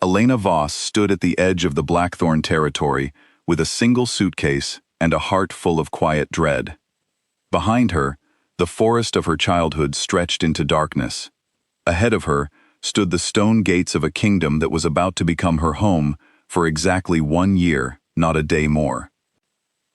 Elena Voss stood at the edge of the Blackthorn territory with a single suitcase and a heart full of quiet dread. Behind her, the forest of her childhood stretched into darkness. Ahead of her stood the stone gates of a kingdom that was about to become her home for exactly 1 year, not a day more.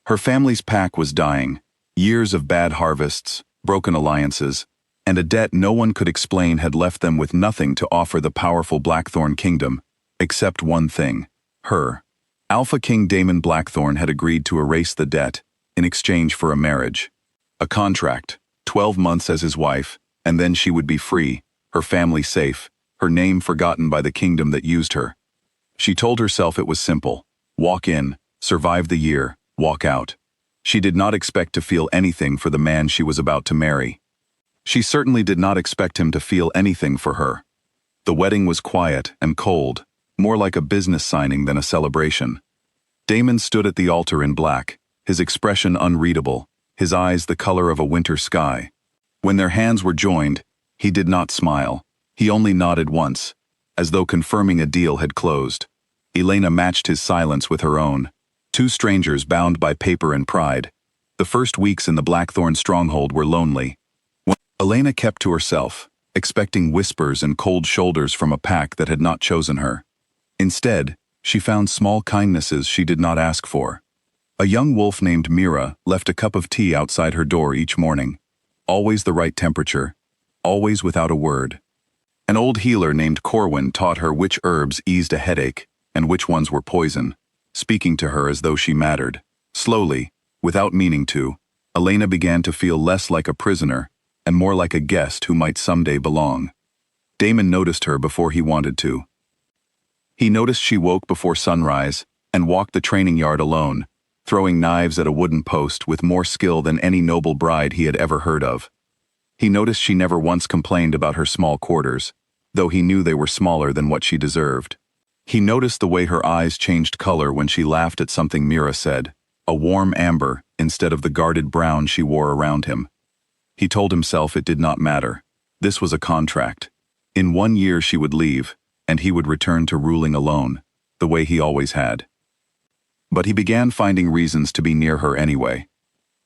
Her family's pack was dying, years of bad harvests, broken alliances, and a debt no one could explain had left them with nothing to offer the powerful Blackthorn kingdom, except one thing: her. Alpha King Daemon Blackthorn had agreed to erase the debt in exchange for a marriage. A contract, 12 months as his wife, and then she would be free, her family safe, her name forgotten by the kingdom that used her. She told herself it was simple: walk in, survive the year, walk out. She did not expect to feel anything for the man she was about to marry. She certainly did not expect him to feel anything for her. The wedding was quiet and cold, more like a business signing than a celebration. Daemon stood at the altar in black, his expression unreadable, his eyes the color of a winter sky. When their hands were joined, he did not smile. He only nodded once, as though confirming a deal had closed. Elena matched his silence with her own. Two strangers bound by paper and pride. The first weeks in the Blackthorn stronghold were lonely. Elena kept to herself, expecting whispers and cold shoulders from a pack that had not chosen her. Instead, she found small kindnesses she did not ask for. A young wolf named Mira left a cup of tea outside her door each morning. Always the right temperature, always without a word. An old healer named Corwin taught her which herbs eased a headache and which ones were poison, speaking to her as though she mattered. Slowly, without meaning to, Elena began to feel less like a prisoner and more like a guest who might someday belong. Daemon noticed her before he wanted to. He noticed she woke before sunrise and walked the training yard alone, throwing knives at a wooden post with more skill than any noble bride he had ever heard of. He noticed she never once complained about her small quarters, though he knew they were smaller than what she deserved. He noticed the way her eyes changed color when she laughed at something Mira said, a warm amber instead of the guarded brown she wore around him. He told himself it did not matter. This was a contract. In 1 year she would leave, and he would return to ruling alone, the way he always had. But he began finding reasons to be near her anyway.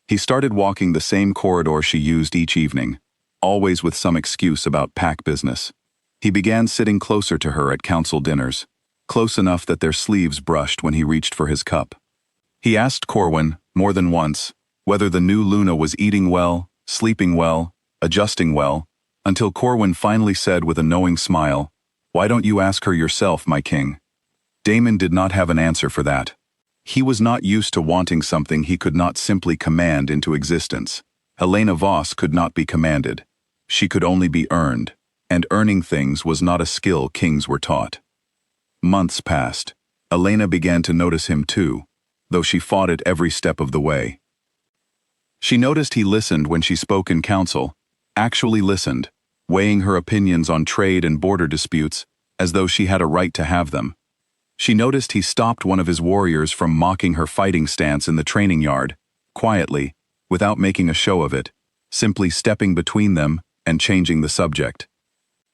He started walking the same corridor she used each evening, always with some excuse about pack business. He began sitting closer to her at council dinners, close enough that their sleeves brushed when he reached for his cup. He asked Corwin, more than once, whether the new Luna was eating well, sleeping well, adjusting well, until Corwin finally said with a knowing smile, "Why don't you ask her yourself, my king?" Daemon did not have an answer for that. He was not used to wanting something he could not simply command into existence. Elena Voss could not be commanded. She could only be earned, and earning things was not a skill kings were taught. Months passed. Elena began to notice him too, though she fought it every step of the way. She noticed he listened when she spoke in council, actually listened, weighing her opinions on trade and border disputes as though she had a right to have them. She noticed he stopped one of his warriors from mocking her fighting stance in the training yard, quietly, without making a show of it, simply stepping between them and changing the subject.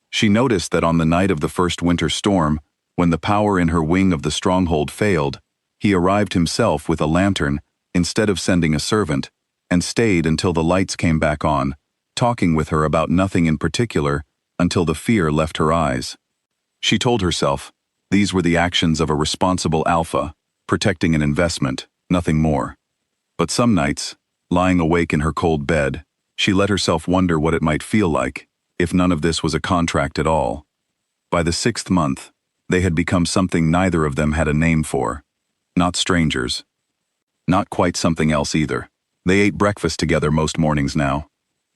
She noticed that on the night of the first winter storm, when the power in her wing of the stronghold failed, he arrived himself with a lantern instead of sending a servant, and stayed until the lights came back on, talking with her about nothing in particular until the fear left her eyes. She told herself, these were the actions of a responsible alpha, protecting an investment, nothing more. But some nights, lying awake in her cold bed, she let herself wonder what it might feel like if none of this was a contract at all. By the 6th month, they had become something neither of them had a name for. Not strangers. Not quite something else either. They ate breakfast together most mornings now.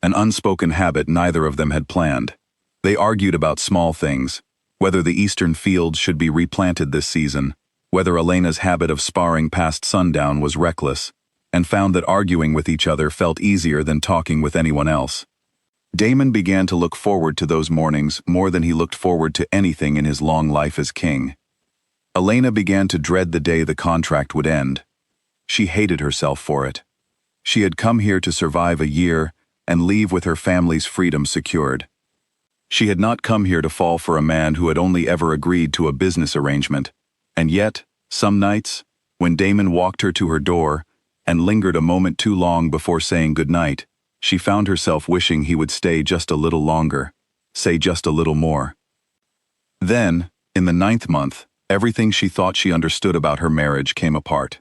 An unspoken habit neither of them had planned. They argued about small things, whether the eastern fields should be replanted this season, whether Elena's habit of sparring past sundown was reckless, and found that arguing with each other felt easier than talking with anyone else. Daemon began to look forward to those mornings more than he looked forward to anything in his long life as king. Elena began to dread the day the contract would end. She hated herself for it. She had come here to survive a year and leave with her family's freedom secured. She had not come here to fall for a man who had only ever agreed to a business arrangement. And yet, some nights, when Damon walked her to her door and lingered a moment too long before saying goodnight, she found herself wishing he would stay just a little longer, say just a little more. Then, in the 9th month, everything she thought she understood about her marriage came apart.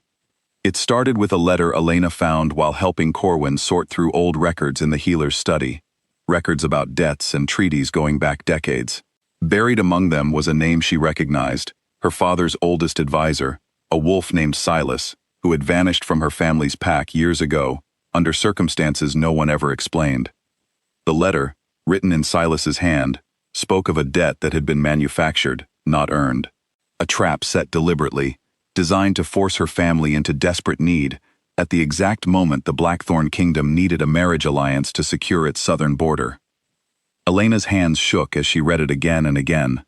It started with a letter Elena found while helping Corwin sort through old records in the healer's study, records about debts and treaties going back decades. Buried among them was a name she recognized, her father's oldest advisor, a wolf named Silas, who had vanished from her family's pack years ago, under circumstances no one ever explained. The letter, written in Silas's hand, spoke of a debt that had been manufactured, not earned. A trap set deliberately, designed to force her family into desperate need, at the exact moment the Blackthorn Kingdom needed a marriage alliance to secure its southern border. Elena's hands shook as she read it again and again.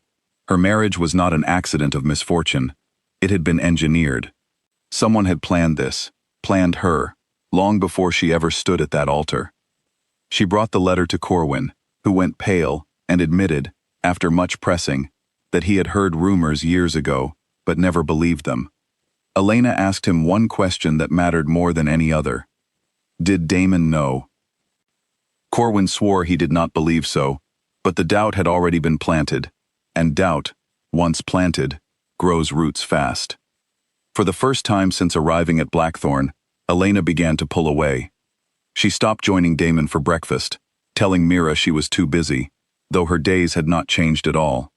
Her marriage was not an accident of misfortune. It had been engineered. Someone had planned this, planned her, long before she ever stood at that altar. She brought the letter to Corwin, who went pale and admitted, after much pressing, that he had heard rumors years ago, but never believed them. Elena asked him one question that mattered more than any other. Did Damon know? Corwin swore he did not believe so, but the doubt had already been planted, and doubt, once planted, grows roots fast. For the first time since arriving at Blackthorn, Elena began to pull away. She stopped joining Damon for breakfast, telling Mira she was too busy, though her days had not changed at all.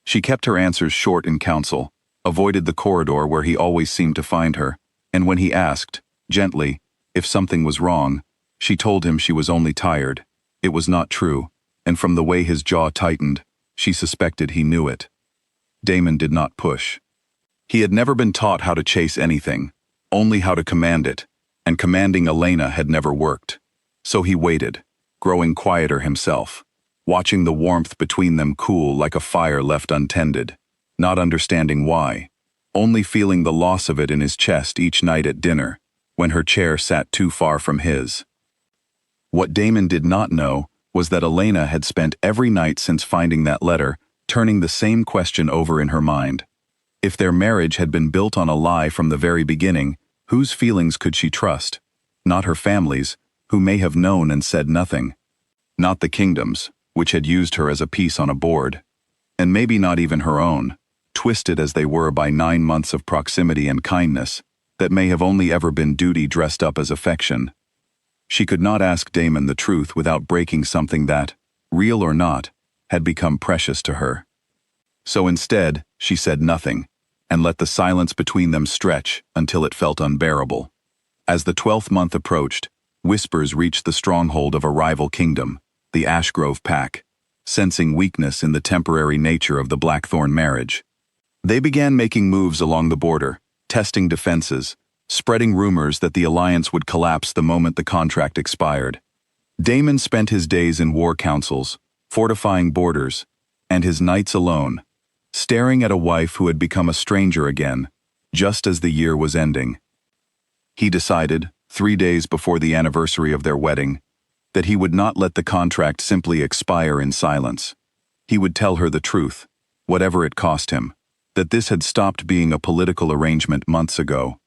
She kept her answers short in counsel, avoided the corridor where he always seemed to find her, and when he asked, gently, if something was wrong, she told him she was only tired. It was not true, and from the way his jaw tightened, she suspected he knew it. Damon did not push. He had never been taught how to chase anything, only how to command it, and commanding Elena had never worked. So he waited, growing quieter himself, watching the warmth between them cool like a fire left untended, not understanding why, only feeling the loss of it in his chest each night at dinner, when her chair sat too far from his. What Damon did not know was that Elena had spent every night since finding that letter turning the same question over in her mind. If their marriage had been built on a lie from the very beginning, whose feelings could she trust? Not her family's, who may have known and said nothing. Not the kingdom's, which had used her as a piece on a board. And maybe not even her own, twisted as they were by 9 months of proximity and kindness, that may have only ever been duty dressed up as affection. She could not ask Damon the truth without breaking something that, real or not, had become precious to her. So instead, she said nothing, and let the silence between them stretch until it felt unbearable. As the 12th month approached, whispers reached the stronghold of a rival kingdom, the Ashgrove Pack, sensing weakness in the temporary nature of the Blackthorn marriage. They began making moves along the border, testing defenses, spreading rumors that the alliance would collapse the moment the contract expired. Damon spent his days in war councils, fortifying borders, and his nights alone, staring at a wife who had become a stranger again, just as the year was ending. He decided, 3 days before the anniversary of their wedding, that he would not let the contract simply expire in silence. He would tell her the truth, whatever it cost him, that this had stopped being a political arrangement months ago,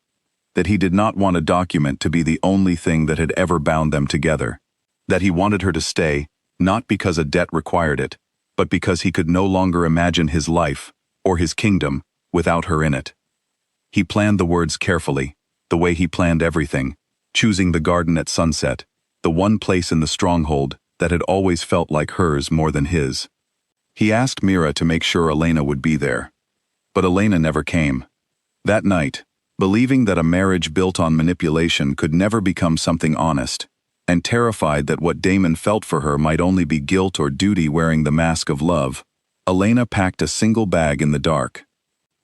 that he did not want a document to be the only thing that had ever bound them together, that he wanted her to stay, not because a debt required it, but because he could no longer imagine his life, or his kingdom, without her in it. He planned the words carefully, the way he planned everything, choosing the garden at sunset, the one place in the stronghold that had always felt like hers more than his. He asked Mira to make sure Elena would be there. But Elena never came. That night, believing that a marriage built on manipulation could never become something honest, and terrified that what Damon felt for her might only be guilt or duty wearing the mask of love, Elena packed a single bag in the dark.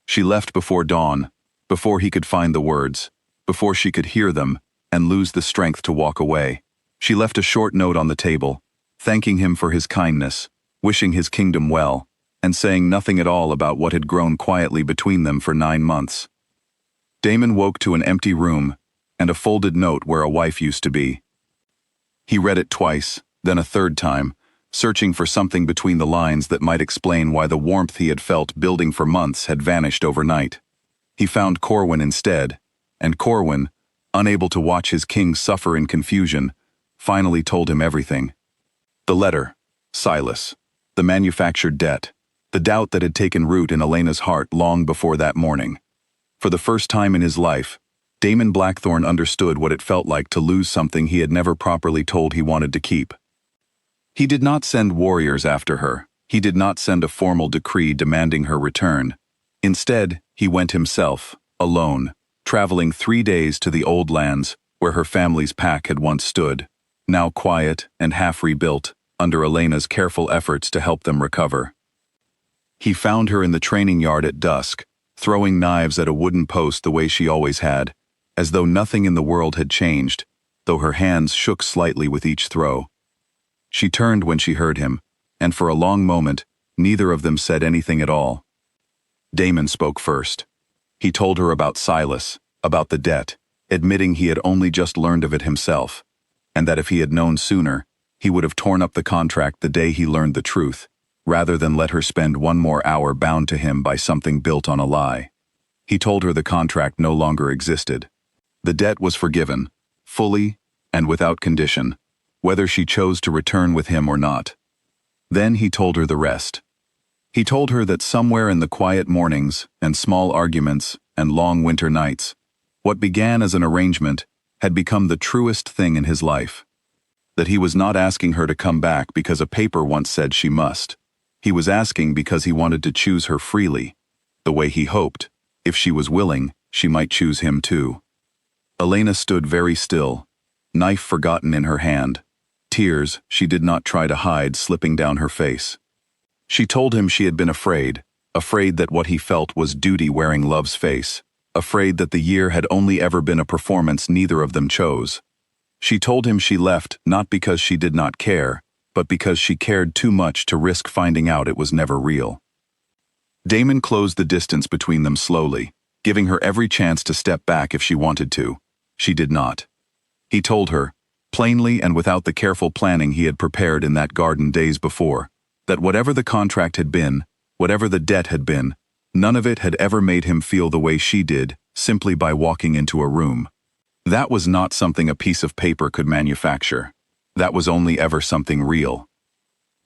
She left before dawn, before he could find the words, before she could hear them and lose the strength to walk away. She left a short note on the table, thanking him for his kindness, wishing his kingdom well, and saying nothing at all about what had grown quietly between them for 9 months. Damon woke to an empty room and a folded note where a wife used to be. He read it twice, then a third time, searching for something between the lines that might explain why the warmth he had felt building for months had vanished overnight. He found Corwin instead, and Corwin, unable to watch his king suffer in confusion, finally told him everything. The letter, Silas, the manufactured debt, the doubt that had taken root in Elena's heart long before that morning. For the first time in his life, Damon Blackthorne understood what it felt like to lose something he had never properly told he wanted to keep. He did not send warriors after her. He did not send a formal decree demanding her return. Instead, he went himself, alone, traveling 3 days to the old lands where her family's pack had once stood, now quiet and half rebuilt under Elena's careful efforts to help them recover. He found her in the training yard at dusk, throwing knives at a wooden post the way she always had, as though nothing in the world had changed, though her hands shook slightly with each throw. She turned when she heard him, and for a long moment, neither of them said anything at all. Damon spoke first. He told her about Silas, about the debt, admitting he had only just learned of it himself, and that if he had known sooner, he would have torn up the contract the day he learned the truth, rather than let her spend one more hour bound to him by something built on a lie. He told her the contract no longer existed. The debt was forgiven, fully and without condition, whether she chose to return with him or not. Then he told her the rest. He told her that somewhere in the quiet mornings and small arguments and long winter nights, what began as an arrangement had become the truest thing in his life. That he was not asking her to come back because a paper once said she must. He was asking because he wanted to choose her freely, the way he hoped, if she was willing, she might choose him too. Elena stood very still, knife forgotten in her hand, tears she did not try to hide slipping down her face. She told him she had been afraid that what he felt was duty wearing love's face, afraid that the year had only ever been a performance neither of them chose. She told him she left not because she did not care, but because she cared too much to risk finding out it was never real. Damon closed the distance between them slowly, giving her every chance to step back if she wanted to. She did not. He told her, plainly and without the careful planning he had prepared in that garden days before, that whatever the contract had been, whatever the debt had been, none of it had ever made him feel the way she did simply by walking into a room. That was not something a piece of paper could manufacture. That was only ever something real.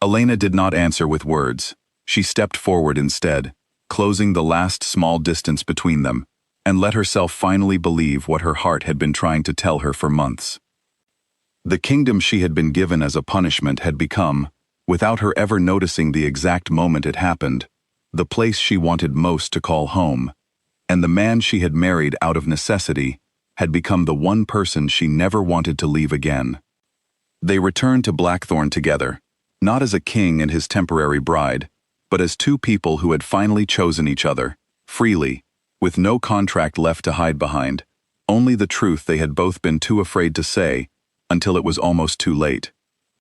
Elena did not answer with words. She stepped forward instead, closing the last small distance between them, and let herself finally believe what her heart had been trying to tell her for months. The kingdom she had been given as a punishment had become, without her ever noticing the exact moment it happened, the place she wanted most to call home, and the man she had married out of necessity had become the one person she never wanted to leave again. They returned to Blackthorne together, not as a king and his temporary bride, but as two people who had finally chosen each other, freely, with no contract left to hide behind, only the truth they had both been too afraid to say, until it was almost too late.